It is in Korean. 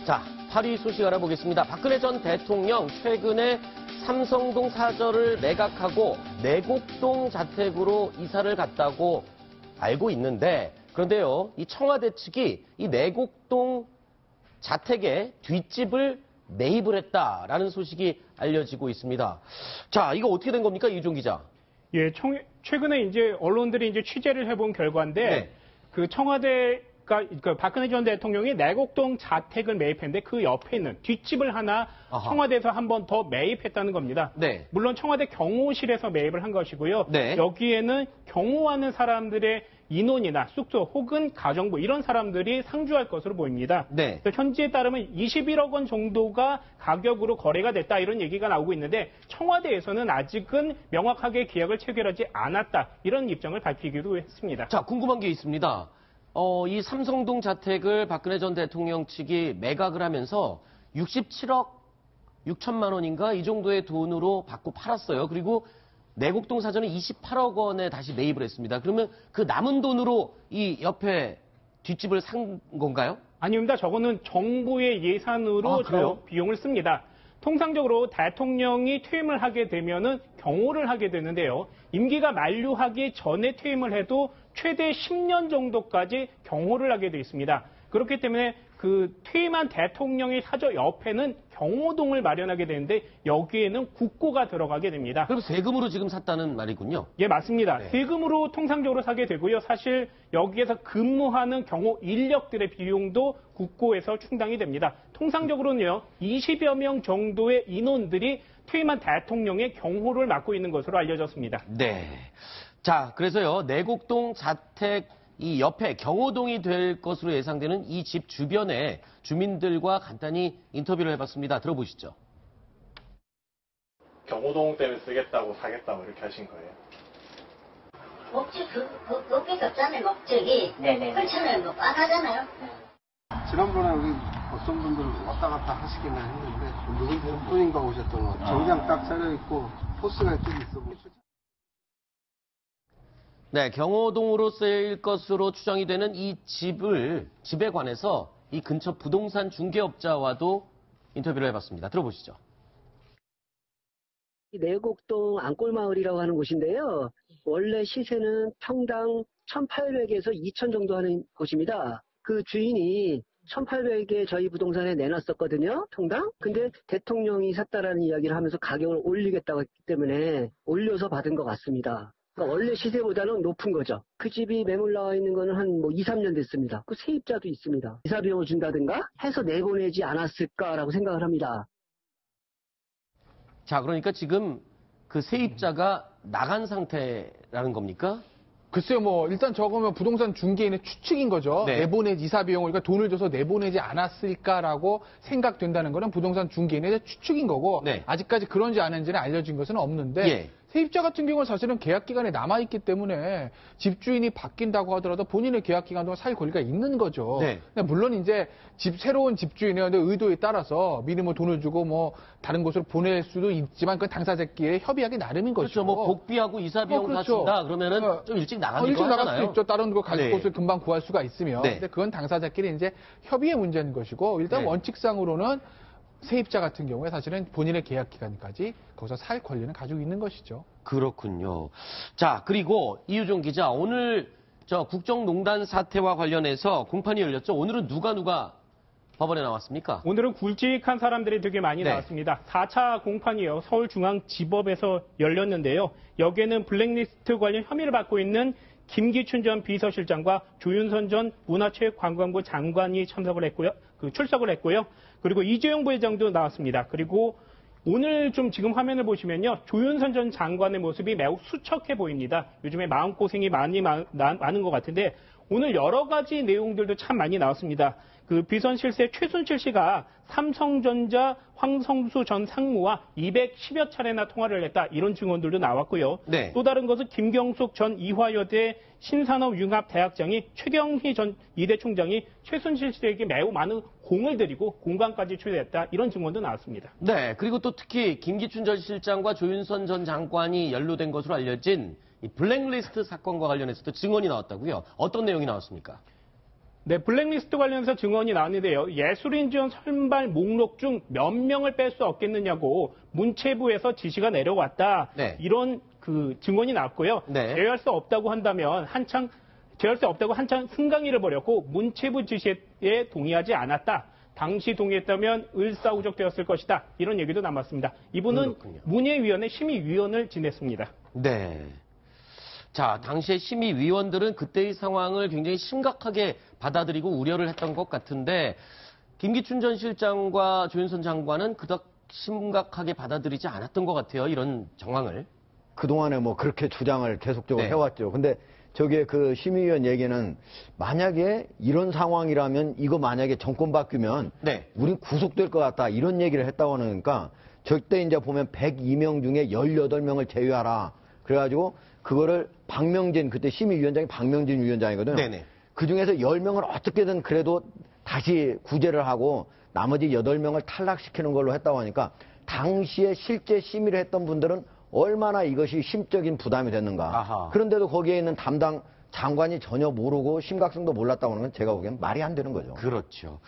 자, 8위 소식 알아보겠습니다. 박근혜 전 대통령 최근에 삼성동 사저를 매각하고 내곡동 자택으로 이사를 갔다고 알고 있는데, 그런데요, 이 청와대 측이 이 내곡동 자택에 뒷집을 매입을 했다라는 소식이 알려지고 있습니다. 자, 이거 어떻게 된 겁니까, 이유종 기자? 예, 최근에 이제 언론들이 이제 취재를 해본 결과인데, 네. 그 청와대가, 박근혜 전 대통령이 내곡동 자택을 매입했는데 그 옆에 있는 뒷집을 하나 청와대에서 한 번 더 매입했다는 겁니다. 네. 물론 청와대 경호실에서 매입을 한 것이고요. 네. 여기에는 경호하는 사람들의 인원이나 숙소 혹은 가정부 이런 사람들이 상주할 것으로 보입니다. 네. 현지에 따르면 21억 원 정도가 가격으로 거래가 됐다 이런 얘기가 나오고 있는데 청와대에서는 아직은 명확하게 계약을 체결하지 않았다 이런 입장을 밝히기도 했습니다. 자, 궁금한 게 있습니다. 이 삼성동 자택을 박근혜 전 대통령 측이 매각을 하면서 67억 6천만 원인가 이 정도의 돈으로 받고 팔았어요. 그리고 내곡동 사저는 28억 원에 다시 매입을 했습니다. 그러면 그 남은 돈으로 이 옆에 뒷집을 산 건가요? 아닙니다. 저거는 정부의 예산으로 저 비용을 씁니다. 통상적으로 대통령이 퇴임을 하게 되면은 경호를 하게 되는데요. 임기가 만료하기 전에 퇴임을 해도 최대 10년 정도까지 경호를 하게 돼 있습니다. 그렇기 때문에 그 퇴임한 대통령의 사저 옆에는 경호동을 마련하게 되는데 여기에는 국고가 들어가게 됩니다. 그럼 세금으로 지금 샀다는 말이군요. 예, 맞습니다. 네. 세금으로 통상적으로 사게 되고요. 사실 여기에서 근무하는 경호 인력들의 비용도 국고에서 충당이 됩니다. 통상적으로는요, 20여 명 정도의 인원들이 퇴임한 대통령의 경호를 맡고 있는 것으로 알려졌습니다. 네. 자, 그래서요, 내곡동 자택 이 옆에 경호동이 될 것으로 예상되는 이 집 주변에 주민들과 간단히 인터뷰를 해봤습니다. 들어보시죠. 경호동 때문에 쓰겠다고 사겠다고 이렇게 하신 거예요? 목적 그것밖에 없잖아요. 목적이. 네네. 그렇잖아요. 뭐 뻔하잖아요. 지난번에 여기 어떤 분들 왔다 갔다 하시기는 했는데 몇 분인가 오셨던 것 같아요. 정장 딱 차려입고 포스가 좀 있어 보이죠. 네, 경호동으로 쓰일 것으로 추정이 되는 이 집에 관해서 이 근처 부동산 중개업자와도 인터뷰를 해봤습니다. 들어보시죠. 내곡동 안골마을이라고 하는 곳인데요. 원래 시세는 평당 1,800에서 2,000 정도 하는 곳입니다. 그 주인이 1,800에 저희 부동산에 내놨었거든요, 평당. 근데 대통령이 샀다라는 이야기를 하면서 가격을 올리겠다고 했기 때문에 올려서 받은 것 같습니다. 그러니까 원래 시세보다는 높은 거죠. 그 집이 매물 나와 있는 거는 한 2, 3년 됐습니다. 그 세입자도 있습니다. 이사 비용을 준다든가 해서 내보내지 않았을까라고 생각을 합니다. 자, 그러니까 지금 그 세입자가 나간 상태라는 겁니까? 글쎄요, 일단 저거면 부동산 중개인의 추측인 거죠. 네. 내보내지 이사 비용을, 그러니까 돈을 줘서 내보내지 않았을까라고 생각된다는 거는 부동산 중개인의 추측인 거고, 네. 아직까지 그런지 아닌지는 알려진 것은 없는데, 예. 세입자 같은 경우는 사실은 계약 기간에 남아있기 때문에 집주인이 바뀐다고 하더라도 본인의 계약 기간 동안 살 권리가 있는 거죠. 네. 근데 물론 이제 새로운 집주인의 의도에 따라서 미리 돈을 주고 다른 곳으로 보낼 수도 있지만 그건 당사자끼리 협의하기 나름인 그렇죠. 것이고. 복비하고 이사 비용 다 그렇죠. 준다 그러면은 좀 일찍 나가기도 일찍 하잖아요. 나갈 수도 있죠. 다른 거 갈 네. 곳을 금방 구할 수가 있으면. 네. 근데 그건 당사자끼리 이제 협의의 문제인 것이고, 일단 네. 원칙상으로는 세입자 같은 경우에 사실은 본인의 계약 기간까지 거기서 살 권리는 가지고 있는 것이죠. 그렇군요. 자, 그리고 이유종 기자, 오늘 저 국정농단 사태와 관련해서 공판이 열렸죠. 오늘은 누가 법원에 나왔습니까? 오늘은 굵직한 사람들이 되게 많이 네. 나왔습니다. 4차 공판이요. 서울중앙지법에서 열렸는데요. 여기에는 블랙리스트 관련 혐의를 받고 있는 김기춘 전 비서실장과 조윤선 전 문화체육관광부 장관이 출석을 했고요. 그리고 이재용 부회장도 나왔습니다. 그리고 오늘 좀 지금 화면을 보시면요. 조윤선 전 장관의 모습이 매우 수척해 보입니다. 요즘에 마음고생이 많은 것 같은데 오늘 여러 가지 내용들도 참 많이 나왔습니다. 그 비선실세 최순실 씨가 삼성전자 황성수 전 상무와 210여 차례나 통화를 했다. 이런 증언들도 나왔고요. 네. 또 다른 것은 김경숙 전 이화여대 신산업융합대학장이 최경희 전 이대 총장이 최순실 씨에게 매우 많은 공을 들이고 공간까지 초대했다. 이런 증언도 나왔습니다. 네. 그리고 또 특히 김기춘 전 실장과 조윤선 전 장관이 연루된 것으로 알려진 이 블랙리스트 사건과 관련해서도 증언이 나왔다고요. 어떤 내용이 나왔습니까? 네, 블랙리스트 관련해서 증언이 나왔는데요. 예술인 지원 선발 목록 중 몇 명을 뺄 수 없겠느냐고 문체부에서 지시가 내려왔다. 네. 이런 그 증언이 나왔고요. 네. 제외할 수 없다고 한다면 한창 승강이를 벌였고 문체부 지시에 동의하지 않았다. 당시 동의했다면 을사오적되었을 것이다. 이런 얘기도 남았습니다. 이분은 그렇군요. 문예위원회 심의위원을 지냈습니다. 네. 자, 당시에 심의위원들은 그때의 상황을 굉장히 심각하게 받아들이고 우려를 했던 것 같은데 김기춘 전 실장과 조윤선 장관은 그닥 심각하게 받아들이지 않았던 것 같아요. 이런 정황을. 그동안에 뭐 그렇게 주장을 계속적으로 네. 해왔죠. 근데 저게 그 심의위원 얘기는 만약에 이런 상황이라면 이거 만약에 정권 바뀌면 네. 우린 구속될 것 같다 이런 얘기를 했다고 하니까 절대 이제 보면 102명 중에 18명을 제외하라. 그래가지고 그거를 박명진 그때 심의위원장이 박명진 위원장이거든요. 네네. 그 중에서 10명을 어떻게든 그래도 다시 구제를 하고 나머지 8명을 탈락시키는 걸로 했다고 하니까 당시에 실제 심의를 했던 분들은 얼마나 이것이 심적인 부담이 됐는가. 아하. 그런데도 거기에 있는 담당 장관이 전혀 모르고 심각성도 몰랐다고 하는 건 제가 보기엔 말이 안 되는 거죠. 그렇죠.